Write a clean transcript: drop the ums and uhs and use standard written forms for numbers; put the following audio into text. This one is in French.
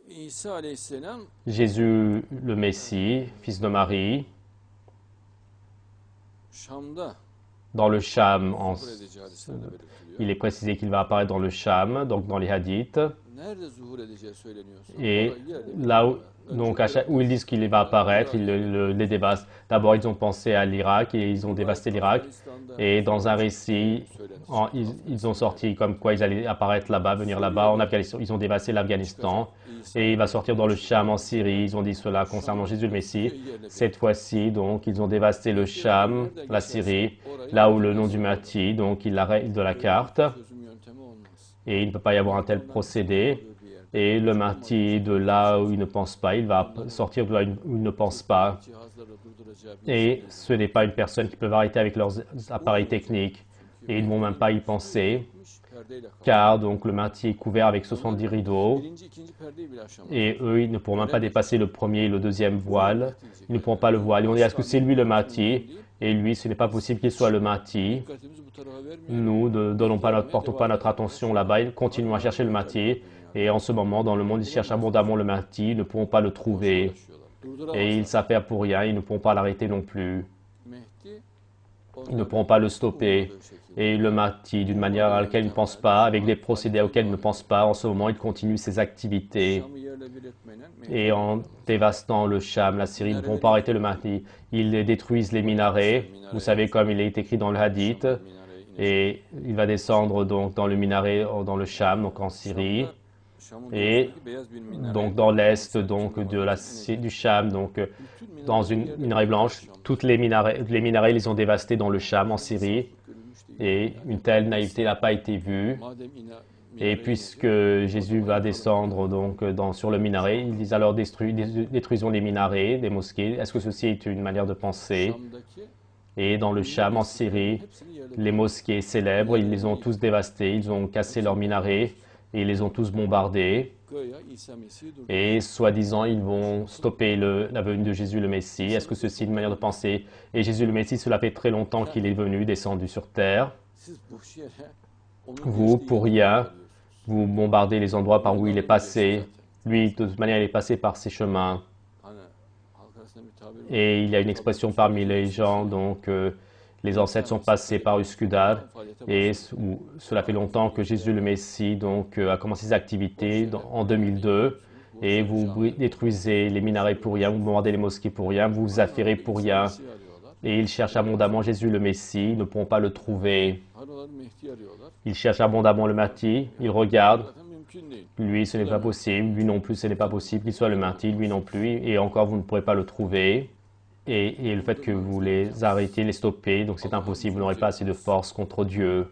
İsa Aleyhisselam Jésus, le Messie, fils de Marie, Şam'da dans le Cham, zuhur edeceği hadislerde belirtiliyor. il est précisé qu'il va apparaître dans le Cham, donc dans les hadiths. Nerede zuhur edeceği söyleniyorsa Et orayı yerle là où, bir donc où ils disent qu'il va apparaître, ils les dévastent. D'abord, ils ont pensé à l'Irak et ils ont dévasté l'Irak. Et dans un récit, ils ont sorti comme quoi ils allaient apparaître là-bas, venir là-bas en Afghanistan. Ils ont dévasté l'Afghanistan. Et il va sortir dans le Cham en Syrie. Ils ont dit cela concernant Jésus le Messie. Cette fois-ci, donc, ils ont dévasté le Cham, la Syrie, là où le nom du Mahdi, donc, il l'arrête de la carte. çözüm yöntemi olmaz. Et il ne peut pas y avoir un tel procédé. Et le Mahdi, de là où il ne pense pas, il va sortir de là où il ne pense pas. Cihazlarla durduracağı bir Et ce n'est pas une personne qui peut arrêter avec leurs appareils techniques. Et ils ne vont même pas y penser, perdeyle kalır. car donc le Mahdi est couvert avec 70 rideaux. Birinci, ikinci perdeyi bile aşamaz. Et eux, ils ne pourront même pas dépasser le premier et le deuxième voile. Ils ne pourront pas le voiler. On dit, est-ce que c'est lui le Mahdi? Et lui, ce n'est pas possible qu'il soit le Mahdi. Dikkatimizi bu tarafa vermeyelim. Nous ne donnons pas portons pas notre attention là-bas. Ils continuent à chercher le Mahdi. Et en ce moment, dans le monde, ils cherchent abondamment le Mahdi. Ils ne pourront pas le trouver. Et ils s'affairent pour rien. Ils ne pourront pas l'arrêter non plus. Mehdi Ils ne pourront pas le stopper. Et le Mahdi, d'une manière à laquelle ils ne pensent pas, avec des procédés auxquels ils ne pensent pas, en ce moment, il continue ses activités. Şam'ı yerle bir etmeyle Mehdi Et en dévastant le Cham, la Syrie, ils ne pourront pas arrêter le Mahdi. Ils détruisent les minarets. Vous savez, comme il est écrit dans le hadith. minareyi Et il va descendre donc dans le minaret, dans le Cham, donc en Syrie. Şam'ın Et doğusundaki beyaz bir minare. donc dans l'est donc du Cham, donc dans une minaret blanche, toutes les minarets, ils les ont dévastés dans le Cham en Syrie. Et une telle naïveté n'a pas été vue. Madem Et puisque Jésus va descendre donc sur le minaret, ils disent alors détruisons les minarets, des mosquées. Est-ce que ceci est une manière de penser? Şam'daki Et dans le Cham en Syrie, hepsini yerle les mosquées célèbres, ils les ont tous dévastées, ils ont cassé leurs minarets et ils les ont tous bombardés. Göya İsa Mesih'i durdurdu. Et soi-disant, ils vont stopper la venue de Jésus le Messie. Est-ce que ceci est une manière de penser? Et Jésus le Messie, cela fait très longtemps qu'il est venu, descendu sur terre. Siz boş yere onun Vous, geçtiği pour yolu rien, bombalıyorsunuz. vous bombardez les endroits par où il est passé. Lui, de toute manière, il est passé par ces chemins. Hani halk arasında bir tabir var. Et il y a une expression parmi les gens, donc les ancêtres sont passés par Üsküdar. Et cela fait longtemps que Jésus le Messie donc, a commencé ses activités en 2002. Et vous détruisez les minarets pour rien, vous bombardez les mosquées pour rien, vous vous affairez pour rien. Mesih'i arıyorlar. Et ils cherchent abondamment Jésus le Messie, ils ne pourront pas le trouver. Arıyorlar Mehdi'yi arıyorlar. Ils cherchent abondamment le Mahdi, ils regardent. Zaten mümkün değil. Lui, ce n'est pas possible. Lui non plus, ce n'est pas possible qu'il soit le Mahdi. Lui non plus. Et encore, vous ne pourrez pas le trouver. Et le fait que vous les arrêtez, les stoppez, donc c'est impossible. Vous n'aurez pas assez de force contre Dieu.